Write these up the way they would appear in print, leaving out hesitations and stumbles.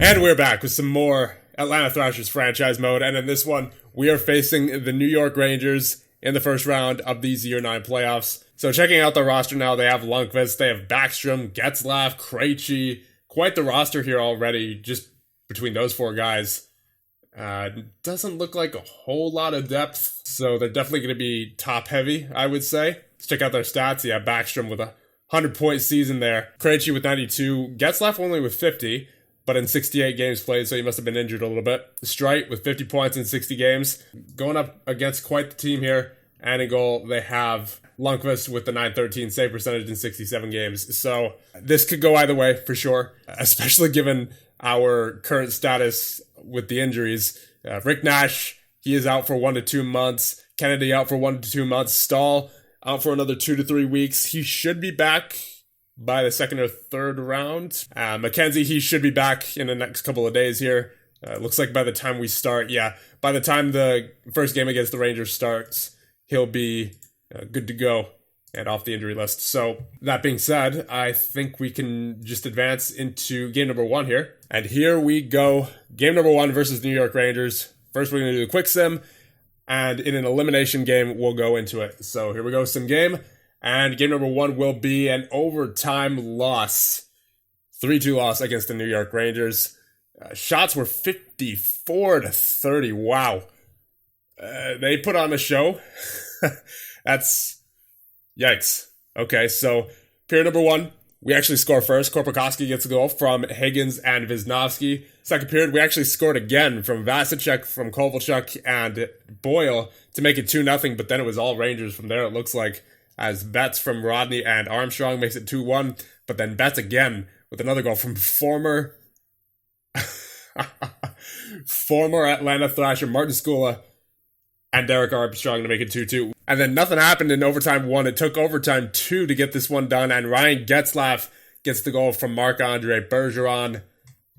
And we're back with some more Atlanta Thrashers franchise mode, and in this one, we are facing the New York Rangers in the first round of these Year 9 playoffs. So checking out the roster now, they have Lundqvist, they have Backstrom, Getzlaf, Krejci. Quite the roster here already, just between those four guys. Doesn't look like a whole lot of depth, so they're definitely going to be top-heavy, I would say. Let's check out their stats. Yeah, Backstrom with a 100-point season there. Krejci with 92. Getzlaf only with 50. But in 68 games played, so he must have been injured a little bit. Strite with 50 points in 60 games. Going up against quite the team here. And in goal, they have Lundqvist with the .913 save percentage in 67 games. So this could go either way, for sure. Especially given our current status with the injuries. Rick Nash, he is out for 1 to 2 months. Kennedy out for 1 to 2 months. Stahl out for another 2 to 3 weeks. He should be back by the second or third round. McKenzie, he should be back in the next couple of days here. Looks like by the time we start, by the time the first game against the Rangers starts, he'll be good to go and off the injury list. So that being said, I think we can just advance into game number 1 here. And here we go. Game number 1 versus New York Rangers. First, we're going to do the quick sim, and in an elimination game, we'll go into it. So here we go, sim game. And game number 1 will be an overtime loss. 3-2 loss against the New York Rangers. Shots were 54 to 30. Wow. They put on a show. That's yikes. Okay, so period number 1, we actually score first. Korpikoski gets a goal from Higgins and Wisniewski. Second period, we actually scored again from Vasicek, from Kovalchuk, and Boyle to make it 2-0, but then it was all Rangers from there, it looks like, as Betts from Rodney and Armstrong makes it 2-1, but then Betts again with another goal from former Atlanta Thrasher Martin Skula and Derek Armstrong to make it 2-2. And then nothing happened in overtime 1. It took overtime 2 to get this one done, and Ryan Getzlaf gets the goal from Marc-Andre Bergeron,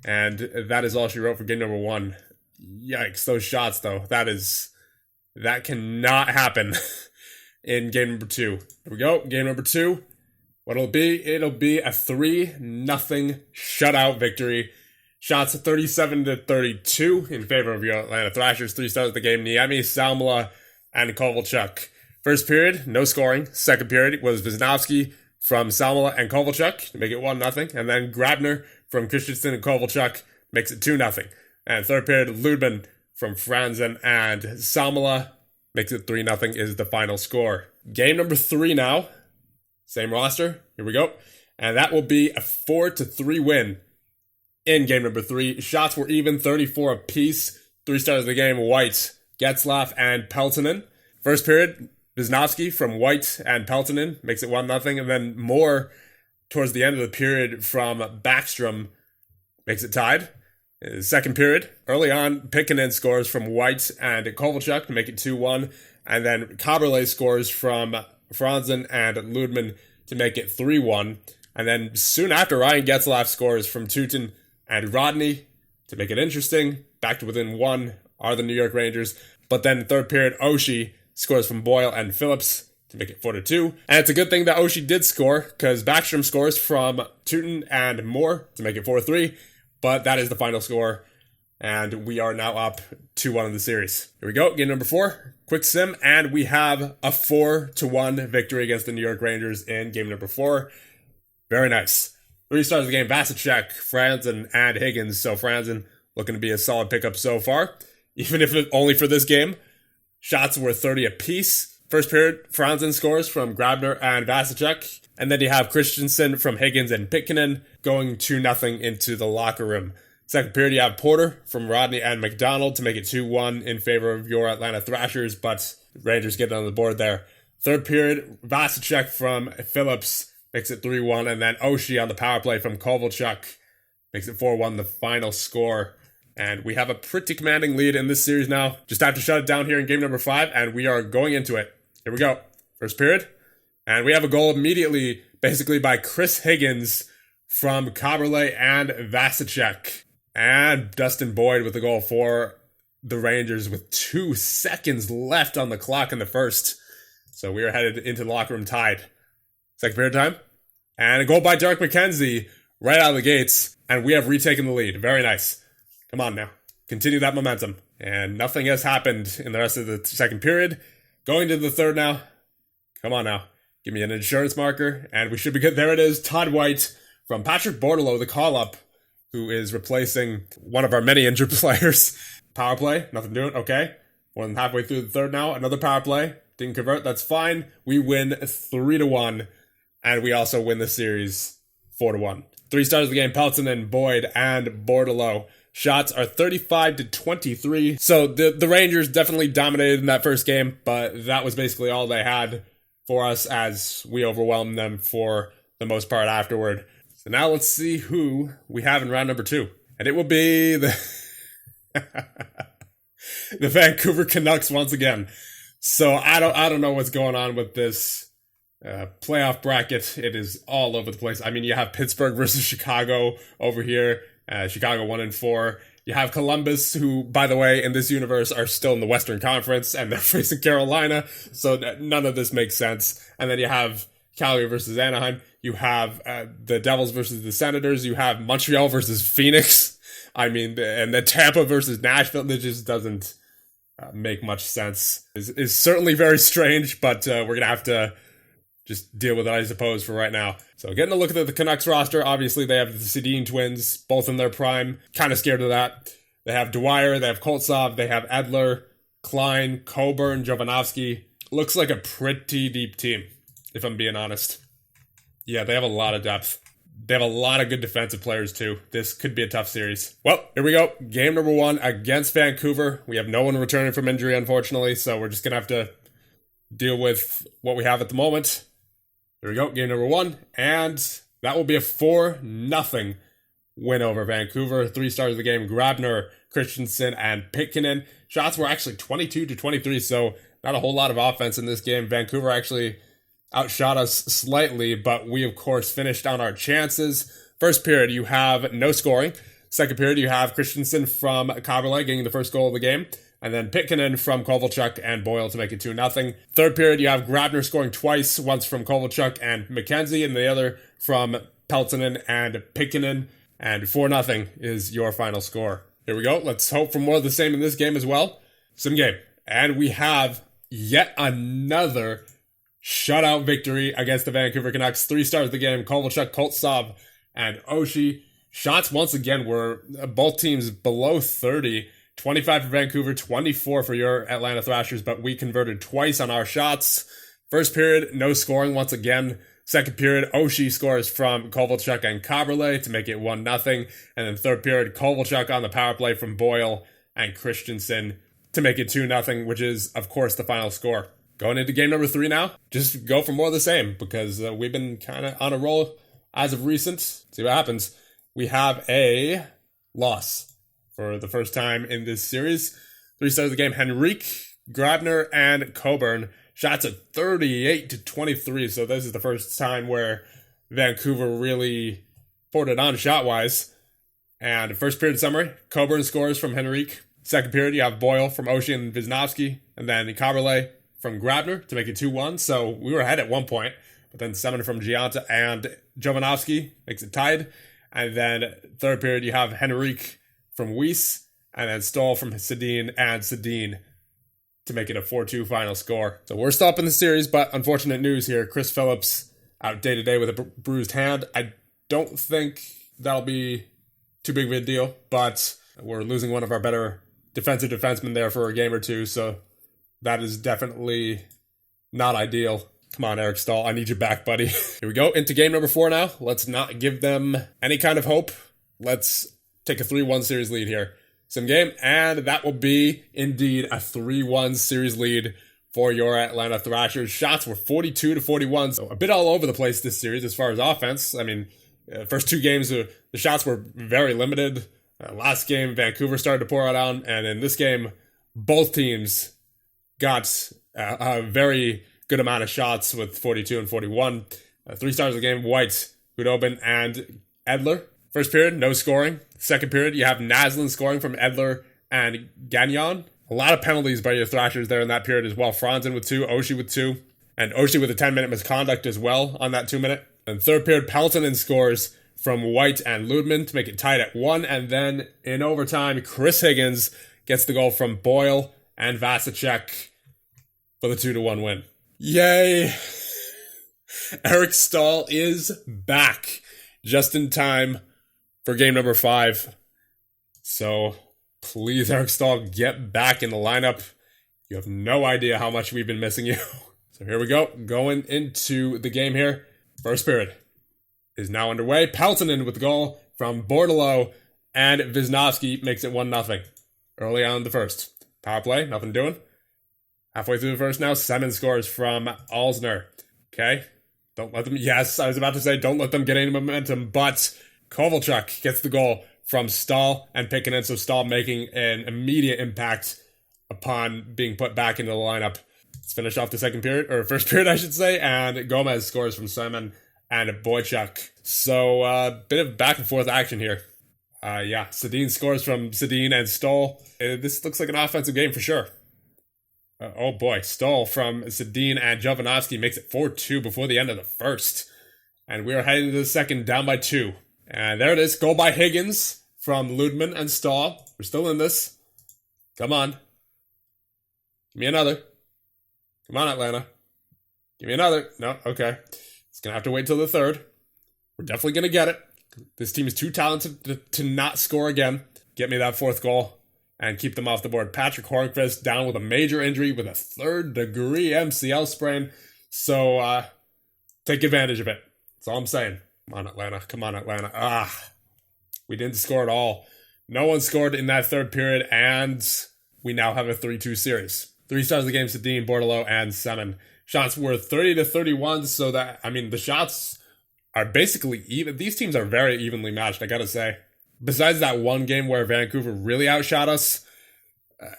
and that is all she wrote for game number 1. Yikes, those shots though, that cannot happen. In game number 2. Here we go. Game number 2. What'll it be? It'll be a 3-0 shutout victory. Shots 37 to 32 in favor of your Atlanta Thrashers. 3 stars of the game. Niemi, Salmela, and Kovalchuk. First period, no scoring. Second period was Wisniewski from Salmela and Kovalchuk to make it 1-0. And then Grabner from Christensen and Kovalchuk makes it 2-0. And third period, Ludman from Franzen and Salmela makes it 3-0 is the final score. Game number 3 now. Same roster. Here we go. And that will be a 4-3 win in game number 3. Shots were even, 34 apiece. 3 stars of the game, White, Getzlaf, and Peltonen. First period, Wisniewski from White and Peltonen makes it 1-0. And then more towards the end of the period from Backstrom makes it tied. Second period, early on, Pikkinen scores from White and Kovalchuk to make it 2-1. And then Kaberle scores from Franzen and Ludman to make it 3-1. And then soon after, Ryan Getzlaf scores from Tutin and Rodney to make it interesting. Back to within 1 are the New York Rangers. But then third period, Oshie scores from Boyle and Phillips to make it 4-2. And it's a good thing that Oshie did score, because Backstrom scores from Tutin and Moore to make it 4-3. But that is the final score, and we are now up 2-1 in the series. Here we go, game number 4, quick sim, and we have a 4-1 victory against the New York Rangers in game number 4. Very nice. 3 stars of the game, Vasicek, Franzen, and Higgins. So Franzen looking to be a solid pickup so far, even if only for this game. Shots were 30 apiece. First period, Franzen scores from Grabner and Vasicek. And then you have Christensen from Higgins and Pikkinen going 2-0 into the locker room. Second period, you have Porter from Rodney and McDonald to make it 2-1 in favor of your Atlanta Thrashers, but Rangers get on the board there. Third period, Vasicek from Phillips makes it 3-1, and then Oshie on the power play from Kovalchuk makes it 4-1, the final score. And we have a pretty commanding lead in this series now. Just have to shut it down here in game number 5, and we are going into it. Here we go. First period. And we have a goal immediately, basically by Chris Higgins from Kaberle and Vasicek. And Dustin Boyd with the goal for the Rangers with 2 seconds left on the clock in the first. So we are headed into the locker room tied. Second period time. And a goal by Derek McKenzie right out of the gates. And we have retaken the lead. Very nice. Come on now. Continue that momentum. And nothing has happened in the rest of the second period. Going to the third now. Come on now. Give me an insurance marker. And we should be good. There it is. Todd White from Patrick Bordelot, the call-up, who is replacing one of our many injured players. Power play. Nothing doing. Okay. More than halfway through the third now. Another power play. Didn't convert. That's fine. We win 3-1. And we also win the series 4-1. 3 stars of the game. Peltonen, Boyd, and Bordelot. Shots are 35-23. So the Rangers definitely dominated in that first game, but that was basically all they had for us as we overwhelmed them for the most part afterward. So now let's see who we have in round number 2. And it will be the the Vancouver Canucks once again. So I don't know what's going on with this playoff bracket. It is all over the place. I mean, you have Pittsburgh versus Chicago over here. Chicago 1-4. You have Columbus, who, by the way, in this universe are still in the Western Conference, and they're facing Carolina, so none of this makes sense. And then you have Calgary versus Anaheim. You have the Devils versus the Senators. You have Montreal versus Phoenix. I mean, and then Tampa versus Nashville. It just doesn't make much sense. It's certainly very strange, but we're going to have to just deal with it, I suppose, for right now. So getting a look at the Canucks roster, obviously they have the Sedin twins, both in their prime. Kind of scared of that. They have Dwyer, they have Koltsov, they have Edler, Klein, Coburn, Jovanovski. Looks like a pretty deep team, if I'm being honest. Yeah, they have a lot of depth. They have a lot of good defensive players, too. This could be a tough series. Well, here we go. Game number 1 against Vancouver. We have no one returning from injury, unfortunately, so we're just going to have to deal with what we have at the moment. Here we go, game number 1, and that will be a 4-0 win over Vancouver. 3 stars of the game, Grabner, Christensen, and Pitkinen. Shots were actually 22-23, so not a whole lot of offense in this game. Vancouver actually outshot us slightly, but we, of course, finished on our chances. First period, you have no scoring. Second period, you have Christensen from Kaberle getting the first goal of the game. And then Pitkinen from Kovalchuk and Boyle to make it 2-0. Third period, you have Grabner scoring twice, once from Kovalchuk and McKenzie, and the other from Peltonen and Pitkinen. And 4-0 is your final score. Here we go. Let's hope for more of the same in this game as well. Sim game. And we have yet another shutout victory against the Vancouver Canucks. 3 stars of the game, Kovalchuk, Koltsov, and Oshie. Shots once again were both teams below 30. 25 for Vancouver, 24 for your Atlanta Thrashers, but we converted twice on our shots. First period, no scoring once again. Second period, Oshie scores from Kovalchuk and Kaberle to make it 1-0. And then third period, Kovalchuk on the power play from Boyle and Christensen to make it 2-0, which is, of course, the final score. Going into game number 3 now, just go for more of the same because we've been kind of on a roll as of recent. See what happens. We have a loss for the first time in this series. 3 stars of the game, Henrique, Grabner, and Coburn. Shots at 38-23, so this is the first time where Vancouver really poured it on shot-wise. And first period summary, Coburn scores from Henrique. Second period, you have Boyle from Oshie and Wisniewski, and then Kaberle from Grabner to make it 2-1. So we were ahead at one point, but then 7 from Gianta and Jovanovski makes it tied. And then third period, you have Henrique from Weiss, and then Stoll from Sedin and Sedin to make it a 4-2 final score. So we're still up in the series, but unfortunate news here. Chris Phillips out day-to-day with a bruised hand. I don't think that'll be too big of a deal, but we're losing one of our better defensive defensemen there for a game or two, so that is definitely not ideal. Come on, Eric Stahl, I need you back, buddy. Here we go, into game number 4 now. Let's not give them any kind of hope. Let's take a 3-1 series lead here. Sim game, and that will be indeed a 3-1 series lead for your Atlanta Thrashers. Shots were 42-41, so a bit all over the place this series as far as offense. I mean, first 2 games, the shots were very limited. Last game, Vancouver started to pour it on, and in this game, both teams got a very good amount of shots with 42 and 41. 3 stars of the game, White, Hudobin, and Edler. First period, no scoring. Second period, you have Naslin scoring from Edler and Gagnon. A lot of penalties by your Thrashers there in that period as well. Franzen with 2, Oshie with 2, and Oshie with a 10-minute misconduct as well on that 2-minute. And third period, Peltonen scores from White and Ludman to make it tied at 1. And then in overtime, Chris Higgins gets the goal from Boyle and Vasicek for the 2-1 win. Yay! Eric Staal is back just in time for game number 5. So please, Eric Staal, get back in the lineup. You have no idea how much we've been missing you. So here we go. Going into the game here. First period is now underway. Peltonen with the goal from Bordelot, and Wisnowski makes it 1-0 early on in the first. Power play, nothing doing. Halfway through the first now, Semin scores from Alsner. Okay, don't let them, yes, I was about to say don't let them get any momentum, but Kovalchuk gets the goal from Staal and Pikkinen, so Staal making an immediate impact upon being put back into the lineup. Let's finish off the second period, or first period, I should say, and Gomez scores from Semin and Boychuk. So, bit of back and forth action here. Sedin scores from Sedin and Staal. This looks like an offensive game for sure. Oh boy, Staal from Sedin and Jovanovski makes it 4-2 before the end of the first. And we are heading to the second, down by 2. And there it is, goal by Higgins from Ludman and Staal. We're still in this. Come on. Give me another. Come on, Atlanta. Give me another. No, okay. It's going to have to wait till the third. We're definitely going to get it. This team is too talented to not score again. Get me that 4th goal and keep them off the board. Patrick Hornqvist down with a major injury with a 3rd-degree MCL sprain. So, take advantage of it. That's all I'm saying. Come on, Atlanta. Come on, Atlanta. We didn't score at all. No one scored in that third period, and we now have a 3-2 series. 3 stars of the game, Sedin, Bordelot, and Semin. Shots were 30-31, so that, I mean, the shots are basically even. These teams are very evenly matched, I gotta say. Besides that one game where Vancouver really outshot us,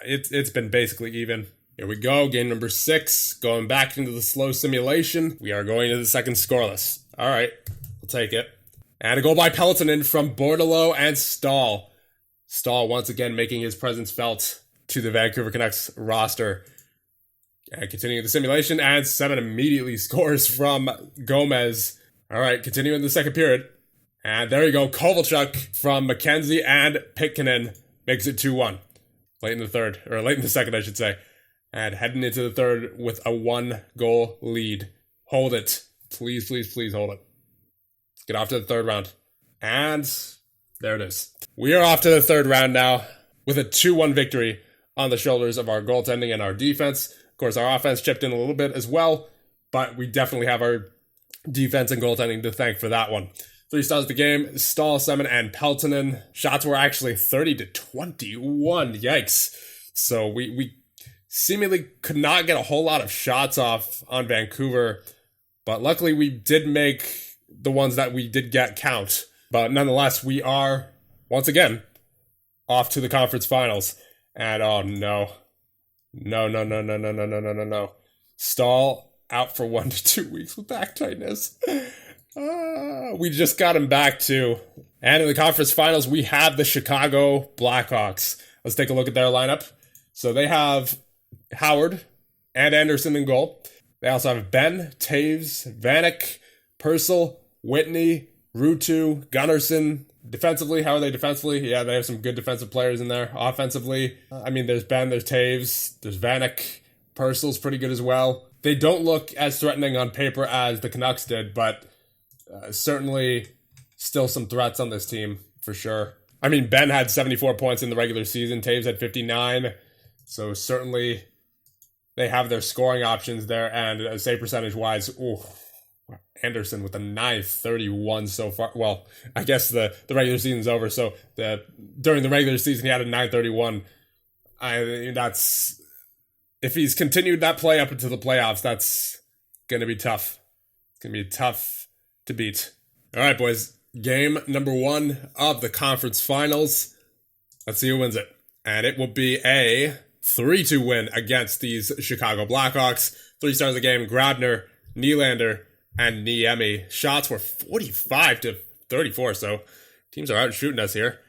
it's been basically even. Here we go, game number 6, going back into the slow simulation. We are going to the second scoreless. All right, we'll take it. And a goal by Peltonen from Bordelot and Staal. Staal once again making his presence felt to the Vancouver Canucks roster. And continuing the simulation, and Semin immediately scores from Gomez. All right, continuing the second period. And there you go, Kovalchuk from McKenzie and Pikkinen makes it 2-1. Late in the second, I should say. And heading into the third with a 1-goal lead. Hold it. Please, please, please hold it. Let's get off to the third round. And there it is. We are off to the third round now with a 2-1 victory on the shoulders of our goaltending and our defense. Of course, our offense chipped in a little bit as well, but we definitely have our defense and goaltending to thank for that one. 3 stars of the game, Staal, Semin, and Peltonen. Shots were actually 30-21. Yikes. So we seemingly could not get a whole lot of shots off on Vancouver, but luckily we did make the ones that we did get count. But nonetheless, we are, once again, off to the conference finals. And oh no. No. Staal out for 1 to 2 weeks with back tightness. We just got him back too. And in the conference finals, we have the Chicago Blackhawks. Let's take a look at their lineup. So they have Howard and Anderson in goal. They also have Ben, Taves, Vanek, Purcell, Whitney, Ruutu, Gunnarsson. Defensively, how are they defensively? Yeah, they have some good defensive players in there. Offensively, there's Ben, there's Taves, there's Vanek. Purcell's pretty good as well. They don't look as threatening on paper as the Canucks did, but certainly still some threats on this team, for sure. Ben had 74 points in the regular season. Taves had 59. So certainly they have their scoring options there. And save percentage-wise, Anderson with a 931 so far. Well, I guess the regular season's over. So during the regular season, he had a 931. That's... If he's continued that play up into the playoffs, that's going to be tough. It's going to be tough to beat. All right, boys. Game number 1 of the conference finals. Let's see who wins it. And it will be a 3-2 win against these Chicago Blackhawks. 3 stars of the game, Grabner, Nylander, and Niemi. Shots were 45-34, so teams are out shooting us here.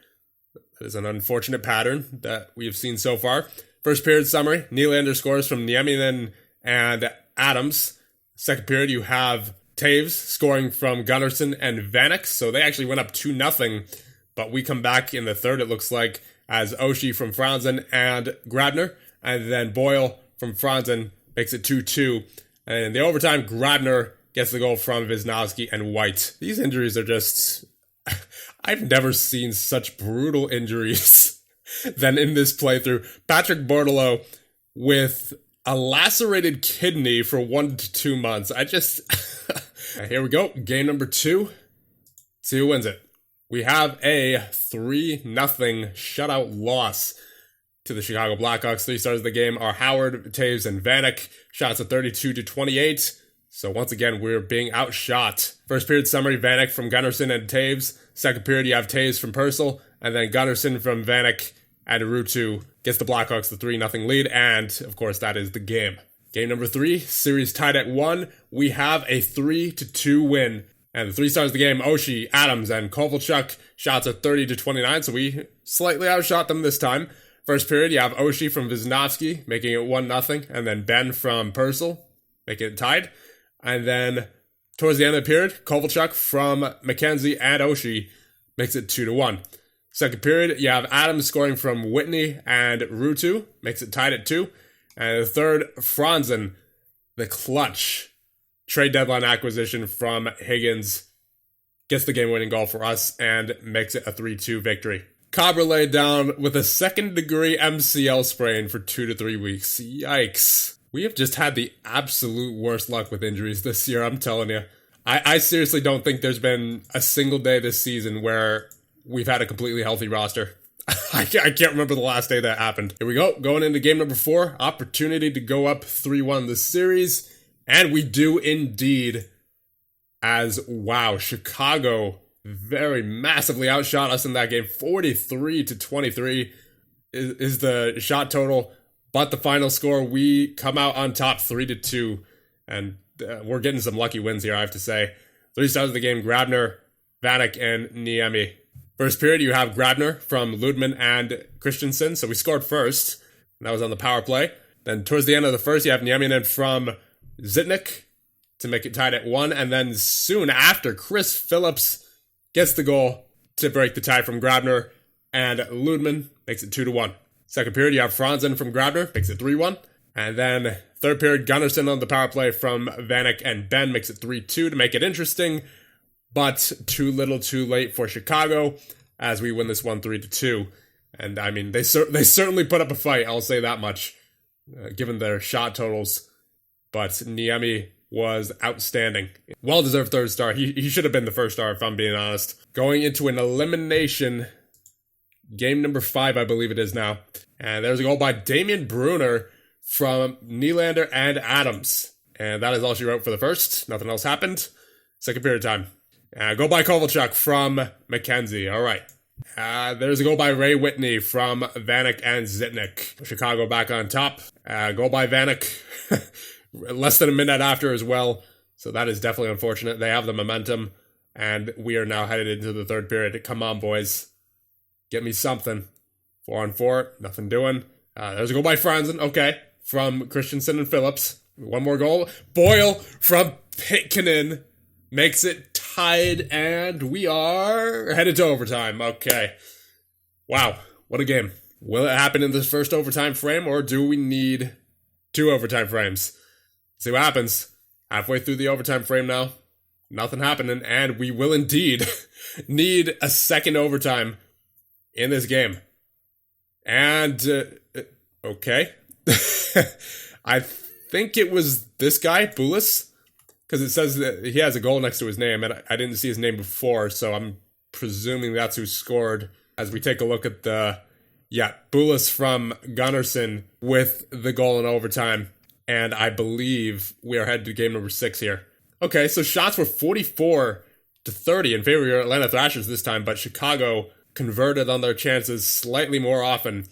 That is an unfortunate pattern that we have seen so far. First period summary, Nylander scores from Nieminen and Adams. Second period, you have Taves scoring from Gunnarsson and Vanek, so they actually went up 2-0, but we come back in the third, it looks like, as Oshie from Franzen and Grabner, and then Boyle from Franzen makes it 2-2, and in the overtime, Grabner gets the goal from Wisnowski and White. These injuries are just... I've never seen such brutal injuries than in this playthrough. Patrick Bortolo with a lacerated kidney for 1 to 2 months. Here we go. Game number 2. See who wins it. We have a 3-0 shutout loss to the Chicago Blackhawks. 3 stars of the game are Howard, Taves, and Vanek. Shots at 32-28. So once again, we're being outshot. First period summary, Vanek from Gunnarsson and Taves. Second period, you have Taves from Purcell. And then Gunnarsson from Vanek and Ruutu gets the Blackhawks the 3-0 lead. And, of course, that is the game. Game number 3, series tied at 1. We have a 3-2 win. And the 3 stars of the game, Oshie, Adams, and Kovalchuk. Shots at 30-29, so we slightly outshot them this time. First period, you have Oshie from Wisnowski, making it 1-0. And then Ben from Purcell, making it tied. And then, towards the end of the period, Kovalchuk from McKenzie and Oshie makes it 2-1. Second period, you have Adams scoring from Whitney and Ruutu, makes it tied at 2. And the third, Franzen, the clutch trade deadline acquisition from Higgins, gets the game-winning goal for us and makes it a 3-2 victory. Cabra laid down with a second-degree MCL sprain for 2 to 3 weeks. Yikes. We have just had the absolute worst luck with injuries this year, I'm telling you. I seriously don't think there's been a single day this season where we've had a completely healthy roster. I can't remember the last day that happened. Here we go, going into game number 4. Opportunity to go up 3-1 this series. And we do indeed, as, wow, Chicago very massively outshot us in that game. 43-23 is the shot total. But the final score, we come out on top 3-2. And we're getting some lucky wins here, I have to say. 3 stars of the game, Grabner, Vanek, and Niemi. First period, you have Grabner from Ludman and Christensen. So we scored first. And that was on the power play. Then towards the end of the first, you have Nieminen from Zitnik to make it tied at 1. And then soon after, Chris Phillips gets the goal to break the tie from Grabner. And Ludman makes it 2-1. Second period, you have Franzen from Grabner, makes it 3-1. And then third period, Gunnarsson on the power play from Vanek and Ben makes it 3-2 to make it interesting. But too little too late for Chicago as we win this one 3-2. And I mean, they certainly put up a fight, I'll say that much, given their shot totals. But Niemi was outstanding. Well-deserved third star. He should have been the first star, if I'm being honest. Going into an elimination, game number 5, I believe it is now. And there's a goal by Damian Brunner from Nylander and Adams. And that is all she wrote for the first. Nothing else happened. Second period time. Goal by Kovalchuk from McKenzie. All right. There's a goal by Ray Whitney from Vanek and Zitnik. Chicago back on top. Goal by Vanek. Less than a minute after as well. So that is definitely unfortunate. They have the momentum. And we are now headed into the third period. Come on, boys. Get me something. 4-on-4. Nothing doing. There's a goal by Franzen. Okay. From Christensen and Phillips. One more goal. Boyle from Pitkinen makes it tied, and we are headed to overtime. Okay. Wow. What a game. Will it happen in this first overtime frame, or do we need 2 overtime frames? See what happens. Halfway through the overtime frame now. Nothing happening, and we will indeed need a second overtime in this game. And, okay. I think it was this guy, Bulis, because it says that he has a goal next to his name, and I didn't see his name before, so I'm presuming that's who scored. As we take a look at Bulis from Gunnarsson with the goal in overtime, and I believe we are headed to game number 6 here. Okay, so shots were 44-30 in favor of your Atlanta Thrashers this time, but Chicago converted on their chances slightly more often,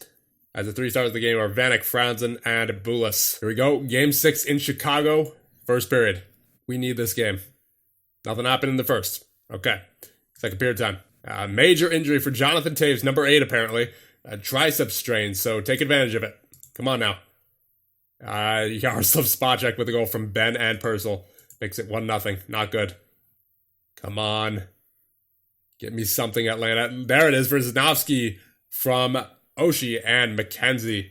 as the 3 stars of the game are Vanek, Franzen, and Bulis. Here we go. Game 6 in Chicago. First period. We need this game. Nothing happened in the first. Okay. Second period time. Major injury for Jonathan Taves, number 8 apparently. A tricep strain, so take advantage of it. Come on now. Yaroslav Spacek with a goal from Ben and Purcell. Makes it 1-0. Not good. Come on. Get me something, Atlanta. There it is for Zanovsky from Oshie and McKenzie.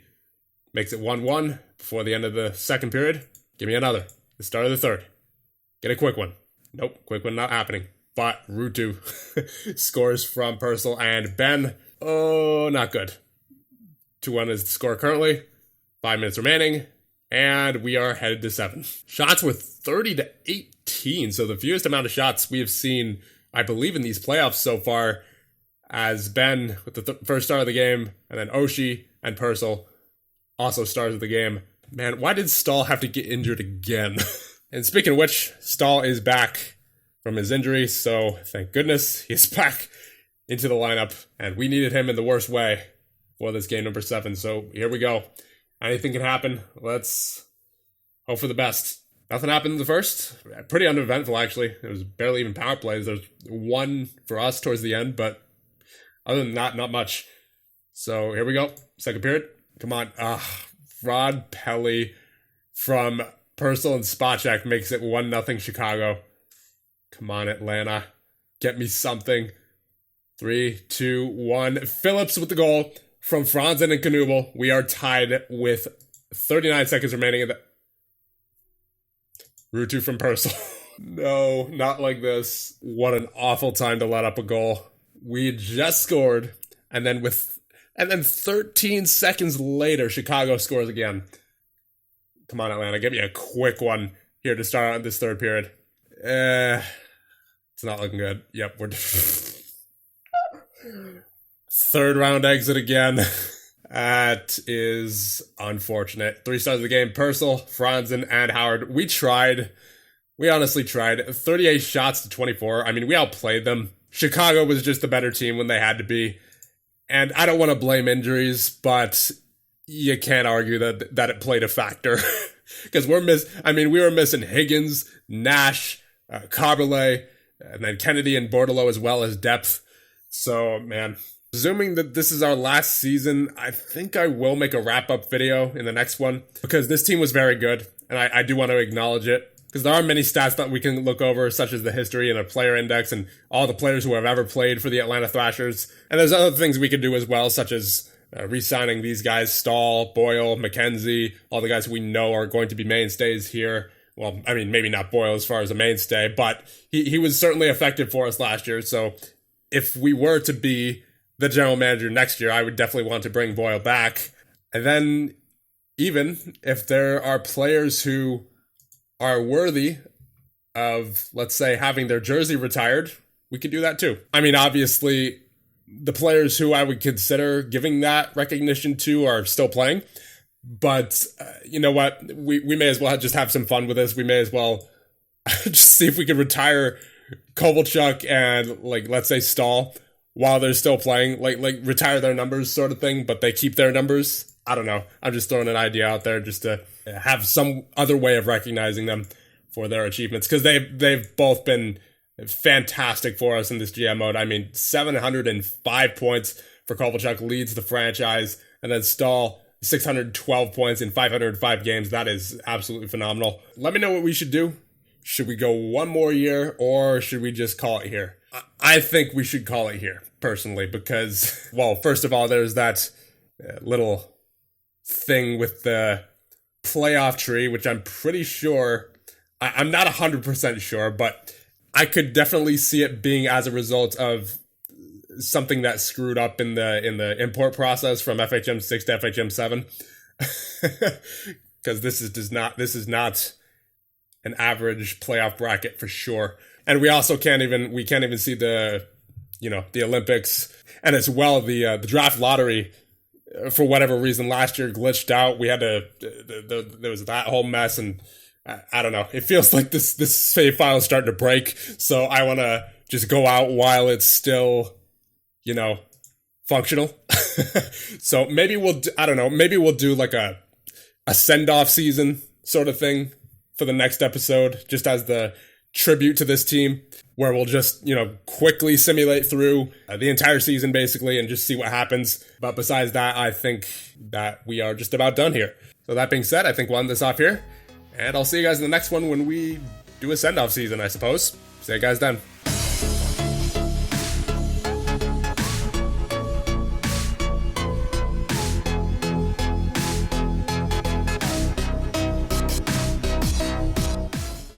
Makes it 1-1 before the end of the second period. Give me another. The start of the third. Get a quick one. Nope, quick one not happening. But Ruutu scores from Purcell and Ben. Oh, not good. 2-1 is the score currently. 5 minutes remaining. And we are headed to 7. Shots were 30-18. So the fewest amount of shots we have seen, I believe, in these playoffs so far, as Ben with the first start of the game, and then Oshie and Purcell also stars of the game. Man, why did Stahl have to get injured again? And speaking of which, Stahl is back from his injury, so thank goodness he is back into the lineup, and we needed him in the worst way for this game number 7. So here we go. Anything can happen. Let's hope for the best. Nothing happened in the first. Pretty uneventful, actually. It was barely even power plays. There's one for us towards the end, but other than that, not much. So here we go. Second period. Come on. Rod Pelly from Purcell and Spacek makes it 1-0 Chicago. Come on, Atlanta. Get me something. 3, 2, 1. Phillips with the goal from Franzen and Knubel. We are tied with 39 seconds remaining. Ruutu from Purcell. No, not like this. What an awful time to let up a goal. We just scored, and then 13 seconds later, Chicago scores again. Come on, Atlanta, give me a quick one here to start out this third period. It's not looking good. Yep, we're third round exit again. That is unfortunate. 3 stars of the game: Purcell, Franzen, and Howard. We tried. We honestly tried. 38 shots to 24. I mean, we outplayed them. Chicago was just the better team when they had to be. And I don't want to blame injuries, but you can't argue that it played a factor. Because we were missing Higgins, Nash, Carberlay, and then Kennedy and Bordelot as well as depth. So, man, assuming that this is our last season, I think I will make a wrap-up video in the next one. Because this team was very good, and I do want to acknowledge it. Because there are many stats that we can look over, such as the history and a player index and all the players who have ever played for the Atlanta Thrashers. And there's other things we could do as well, such as re-signing these guys: Stahl, Boyle, McKenzie, all the guys we know are going to be mainstays here. Well, I mean, maybe not Boyle as far as a mainstay, but he was certainly effective for us last year. So if we were to be the general manager next year, I would definitely want to bring Boyle back. And then even if there are players who are worthy of, let's say, having their jersey retired, we could do that too. I mean, obviously, the players who I would consider giving that recognition to are still playing. But you know what? We may as well just have some fun with this. We may as well just see if we can retire Kovalchuk and, like, let's say Stahl while they're still playing. Like retire their numbers sort of thing, but they keep their numbers. I don't know. I'm just throwing an idea out there just to have some other way of recognizing them for their achievements, because they've both been fantastic for us in this GM mode. I mean, 705 points for Kovalchuk leads the franchise, and then Stahl 612 points in 505 games. That is absolutely phenomenal. Let me know what we should do. Should we go one more year, or should we just call it here? I think we should call it here, personally, because, well, first of all, there's that little thing with the playoff tree, which I'm pretty sure, I'm not 100% sure, but I could definitely see it being as a result of something that screwed up in the import process from FHM 6 to FHM 7. Because this is not an average playoff bracket for sure. And we also can't even see the Olympics, and as well the draft lottery, for whatever reason, last year glitched out. We had to, there was that whole mess, and I don't know. It feels like this save file is starting to break, so I want to just go out while it's still, functional. So maybe maybe we'll do like a send-off season sort of thing for the next episode, just as the tribute to this team, where we'll just, quickly simulate through the entire season basically and just see what happens. But besides that, I think that we are just about done here. So that being said, I think we'll end this off here, and I'll see you guys in the next one when we do a send-off season, I suppose. See you guys then.